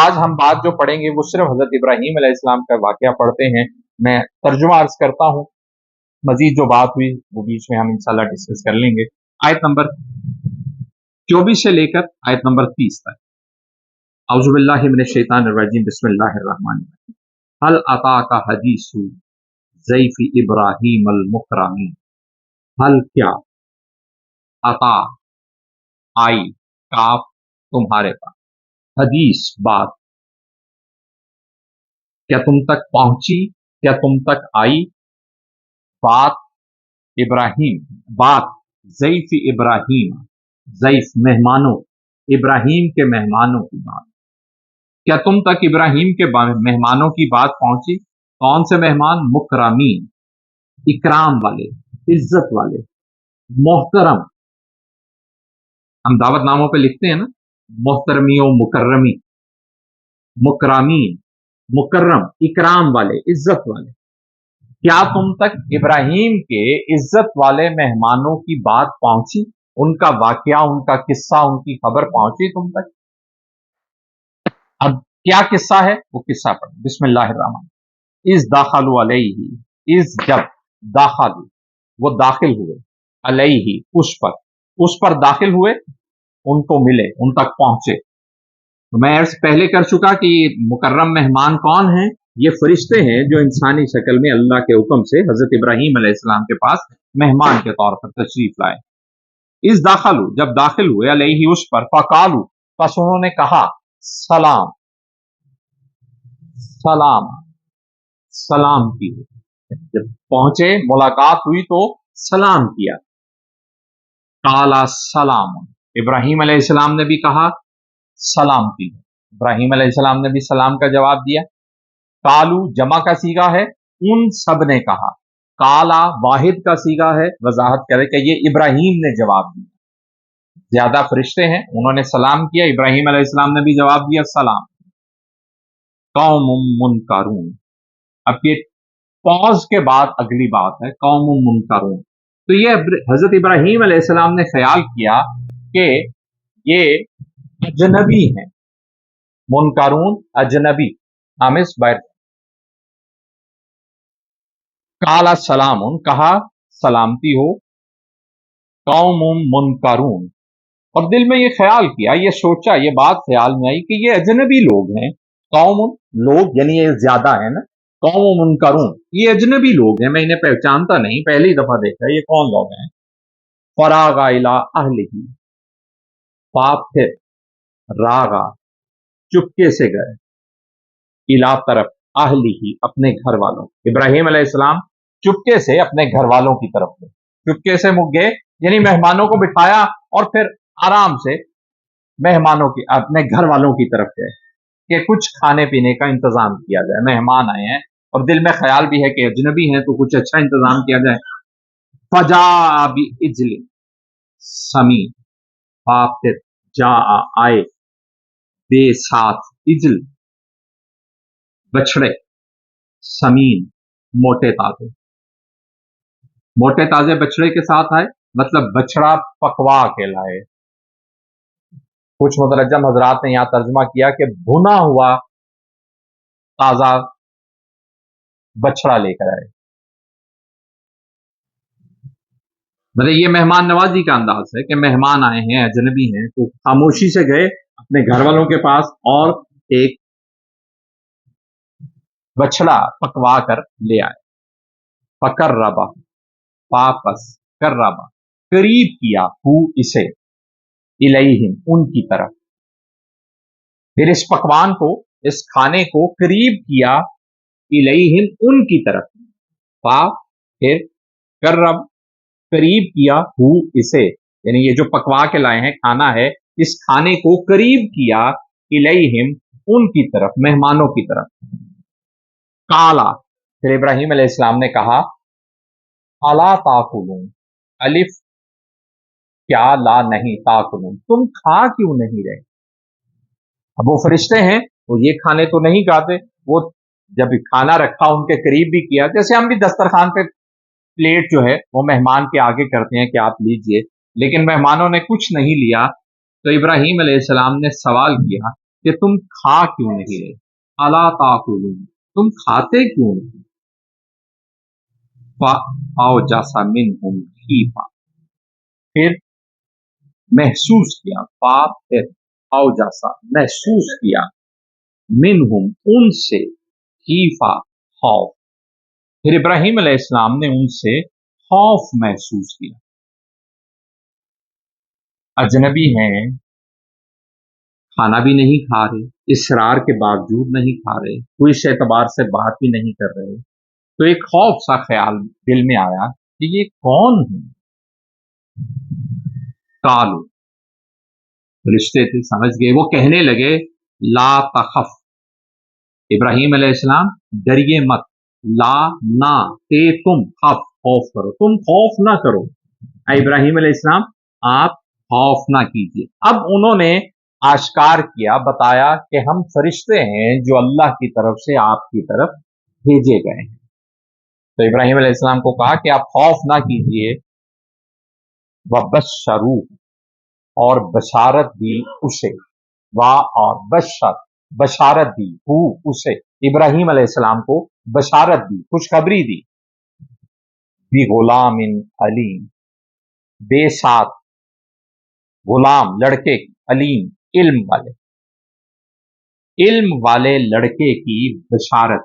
आज हम बात जो पढ़ेंगे वो सिर्फ हजरत इब्राहीम अलैहिस्सलाम का वाकया पढ़ते हैं। मैं तर्जुमा अर्ज करता हूँ, मजीद जो बात हुई वो बीच में हम इंशाल्लाह डिस्कस कर लेंगे। आयत नंबर 24 से लेकर आयत नंबर 30 तक। औज़ु बिल्लाहि मिनश शैतानिर रजीम, बिस्मिल्लाहिर रहमानिर रहीम। हल अताका हदीसु ज़ैफ़ी इब्राहीम अल मुकरमीन। हल क्या, अता आई, काफ तुम्हारे पास, हदीस बात, क्या तुम तक पहुंची, क्या तुम तक आई बात, इब्राहिम बात, ज़ैफ़ इब्राहिम, ज़ैफ़ मेहमानों, इब्राहिम के मेहमानों की बात, क्या तुम तक इब्राहिम के मेहमानों की बात पहुंची? कौन से मेहमान? मुकरमीन, इकराम वाले, इज्जत वाले, मोहतरम। हम दावत नामों पे लिखते हैं ना, मोहतरमी और मुकर्रमी, मुकरामीन, मुकर्रम, इकराम वाले, इज्जत वाले। क्या तुम तक इब्राहिम के इज्जत वाले मेहमानों की बात पहुंची? उनका वाकया, उनका किस्सा, उनकी खबर पहुंची तुम तक? अब क्या किस्सा है वो किस्सा पढ़, बिस्मिल्लाहिर्रहमान। इस दाखलू अलैहि, इस जब, दाखलू वो दाखिल हुए, अलैहि उस पर दाखिल हुए, उनको मिले, उन तक पहुंचे। तो मैं अर्ज पहले कर चुका कि मुकर्रम मेहमान कौन है? ये फरिश्ते हैं जो इंसानी शक्ल में अल्लाह के हुक्म से हजरत इब्राहीम अलैहिस्सलाम के पास मेहमान के तौर पर तशरीफ लाए। इस दाखलू जब दाखिल हुए, अलैहि उस पर, फकालू बस उन्होंने कहा, सलाम, सलाम, सलाम की। जब पहुंचे, मुलाकात हुई तो सलाम किया। काला सलाम, इब्राहीम अलैहिस्सलाम ने भी कहा सलाम की। इब्राहीम अलैहिस्सलाम ने भी सलाम का जवाब दिया। कालू जमा का सीगा है, उन सब ने कहा। काला वाहिद का सीगा है, वजाहत करे कि ये इब्राहीम ने जवाब दिया। ज्यादा फरिश्ते हैं, उन्होंने सलाम किया, इब्राहीम अलैहिस्सलाम ने भी जवाब दिया सलाम। कौम मुनकरून, अब ये पॉज के बाद अगली बात है, कौम मुनकरून। तो ये हजरत इब्राहीम अलैहिस्सलाम ने ख्याल किया कि ये अजनबी हैं। मुनकरून अजनबी, आमिस बैर। काला सलामुन, कहा सलामती हो। कौम मुनकरून, और दिल में ये ख्याल किया, ये सोचा, ये बात ख्याल में आई कि ये अजनबी लोग हैं। कौम लोग यानी ये ज्यादा है ना, कौम मुनकरून, ये अजनबी लोग हैं, मैं इन्हें पहचानता नहीं, पहली दफा देखा, ये कौन लोग हैं? फरागा इला अहलिही, पाप फिर, रागा चुपके से गए, इला तरफ, अहलिही अपने घर वालों। इब्राहीम अलैहिस्सलाम चुपके से अपने घर वालों की तरफ गए, चुपके से मुक गए, यानी मेहमानों को बिठाया और फिर आराम से मेहमानों की, अपने घर वालों की तरफ गए कि कुछ खाने पीने का इंतजाम किया जाए, मेहमान आए हैं और दिल में ख्याल भी है कि अजनबी हैं तो कुछ अच्छा इंतजाम किया जाए। फजा बि इजली समी, फिर जा आए, बे साथ, इजल बछड़े, समीन मोटे ताजे, मोटे ताजे बछड़े के साथ आए, मतलब बछड़ा पकवा के लाए। कुछ मुतरज्जम हजरात ने यहां तर्जुमा किया कि भुना हुआ ताजा बछड़ा लेकर आए। मतलब ये मेहमान नवाजी का अंदाज है कि मेहमान आए हैं, अजनबी हैं, तो खामोशी से गए अपने घर वालों के पास और एक बछड़ा पकवा कर ले आए। फकर रबा, वापस कर रबा करीब किया, हु इसे, इलैहिम उनकी तरफ। फिर इस पकवान को, इस खाने को करीब किया, इलैहिम उनकी तरफ। फिर कर रब करीब किया, हु इसे, यानी ये जो पकवा के लाए हैं खाना है, इस खाने को करीब किया, इलैहिम उनकी तरफ, मेहमानों की तरफ। काला, फिर इब्राहीम अलैहिस्सलाम ने कहा, अला ताकुलून, अलिफ क्या, ला नहीं, ताकुलून तुम खा क्यों नहीं रहे? अब वो फरिश्ते हैं तो ये खाने तो नहीं खाते, वो जब खाना रखा उनके करीब भी किया, जैसे हम भी दस्तरखान पे प्लेट जो है वो मेहमान के आगे करते हैं कि आप लीजिए, लेकिन मेहमानों ने कुछ नहीं लिया। तो इब्राहीम अलैहिस्सलाम ने सवाल किया کہ तुम खा क्यों नहीं रहे, अला ताकुलून, तुम खाते क्यों नहीं। औजासा मिनहुम खीफा, फिर महसूस किया, फिर औजासा महसूस किया, मिनहुम उनसे, खीफा खौफ, फिर इब्राहिम अलैहिस्सलाम ने उनसे खौफ महसूस किया। अजनबी हैं, खाना भी नहीं खा रहे, इसरार के बावजूद नहीं खा रहे, कोई इस एतबार से बात भी नहीं कर रहे, तो एक खौफ सा ख्याल दिल में आया कि ये कौन है। कालू, रिश्ते थे, समझ गए, वो कहने लगे ला तखफ, इब्राहिम अलैहिस्सलाम डरिए मत, ला ना ते तुम, खफ खौफ करो, तुम खौफ ना करो, इब्राहिम अलैहिस्सलाम आप खौफ ना कीजिए। अब उन्होंने आश्कार किया, बताया कि हम फरिश्ते हैं जो अल्लाह की तरफ से आपकी तरफ भेजे गए हैं। तो इब्राहिम अलैहिस्सलाम को कहा कि आप खौफ ना कीजिए, वबश्शरू, और बशारत दी उसे, वाह और बशारत दी हु उसे, इब्राहिम अलैहिस्सलाम को बशारत दी, खुशखबरी दी, बी गुलामिन अलीम, बेसाथ गुलाम लड़के, अलीम इल्म वाले लड़के की बशारत,